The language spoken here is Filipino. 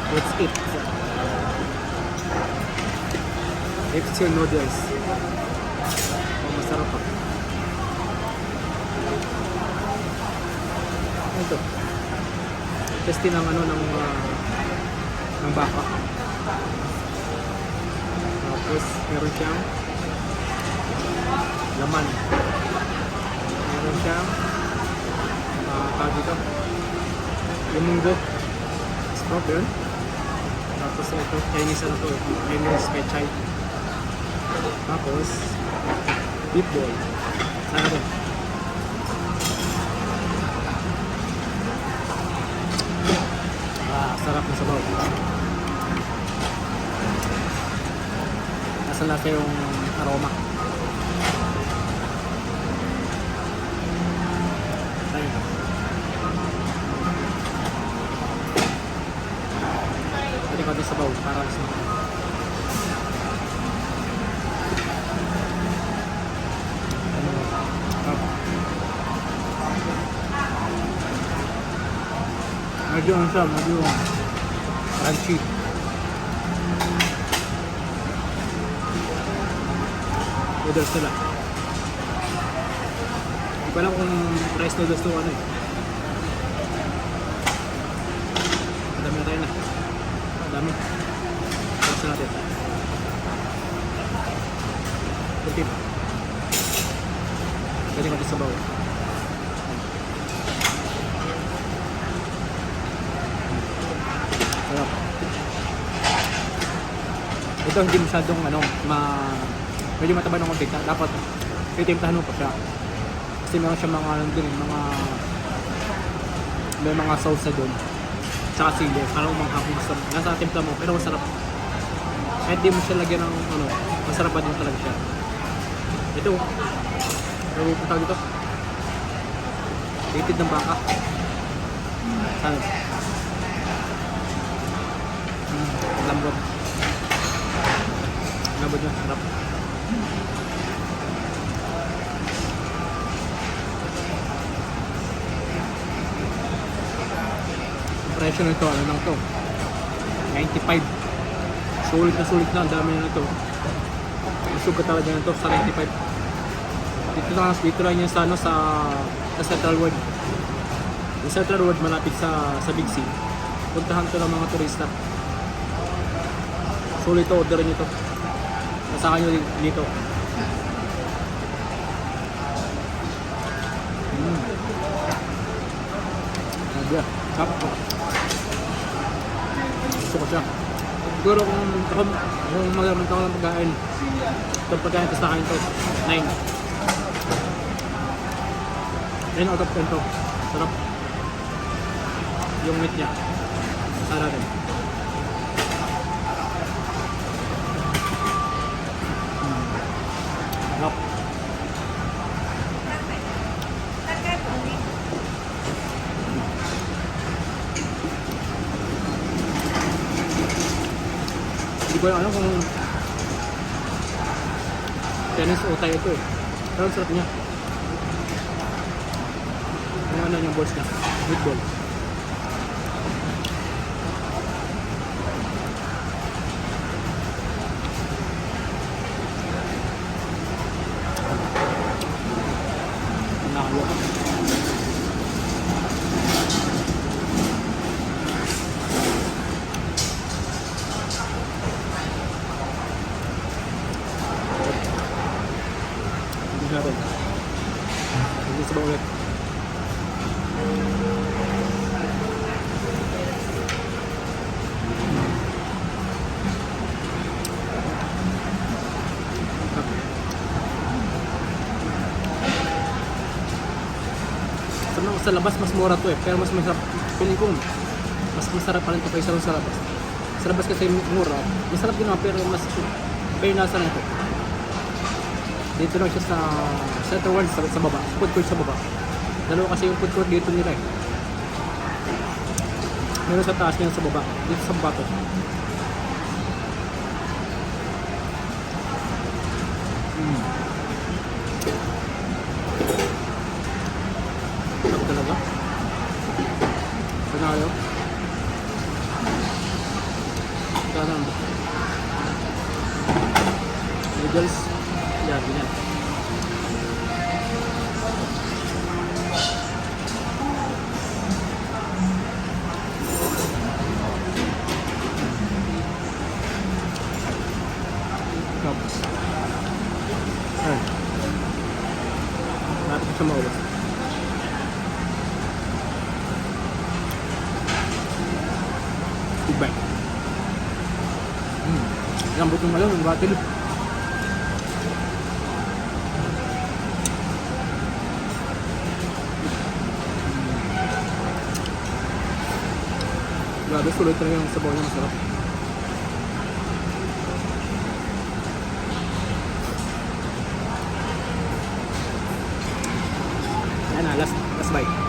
Let's eat. It's your noodles. Oh, masarap pa. Ito. Testing ng ano ng baka. Tapos meron siyang laman. Meron siyang tawag dito. Yung munggo. Sprout yun. Tapos ito, Chinese ano to. Chinese pechay. Tapos beef ball. Sana to. Sarap ng sabaw. Nasa lasa yung aroma. Ayun. Pwede ko din sabaw para sa medyo ano siya, medyo crunchy. Noodles nila. Hindi ko alam kung rice noodles to ano eh. Madami na tayo na. Madami. Tapos na natin. Kunti pa. Pwede natin sabaw. Sarap. Ito hindi masyadong ano, medyo mataba ng konti. Dapat titimplahan mo pa siya. Kasi meron siya mga ano din, may mga sauce doon. Tsaka sili. Parang umanghang masarap. Nasa timpla mo, pero masarap. Kahit di mo siya lagyan ng ano, masarap pa din talaga siya. Ito. Pero tawag dito. Litid ng baka. Sana. Lambot. Lambot na, sarap. Presyo nito, ano lang to? 95. Sulit na, ang dami na ito. Masugat talaga na ito sa 95. Dito lang yan sa, ano, sa Central World. Yung Central World malapit sa Big C. Puntahan to ng mga turista. Sulit to, order nyo to. Masakan nyo dito. Aga, sarap po. Gusto ko siya. Siguro kung magagamit ako ng pagkain, itong pagkain tapos nakain to 9. 9 out of 10 to. Sarap. Yung meat niya. Sarap rin. Sarap. Hindi ko alam kung tennis o tayo ito eh. Pero ang sarap niya. Yung ano yung balls niya. Meatball. Nakakaloka. Hindi natin. Hindi sa ba ulit. Sa labas mas mura to eh, pero mas masarap. Feeling ko mas masarap pa rin ito kaysa sa labas. Sa labas kasi mura, masarap din naman pero mas nasa na ito. Dito lang siya sa Central World sa baba, food court sa baba. Dalawa kasi yung food court dito nila eh. Meron sa taas niyan sa baba, dito sa baba to. Sarap talaga. Panalo. sana. Noodles. Yan, ganyan. Tapos. Ayan. Napit sa maubos. Goodbye. Lambot ng malaw, ng batil. Grabe, sulit talaga yung sabaw niya, masarap. Ayan na, last bite.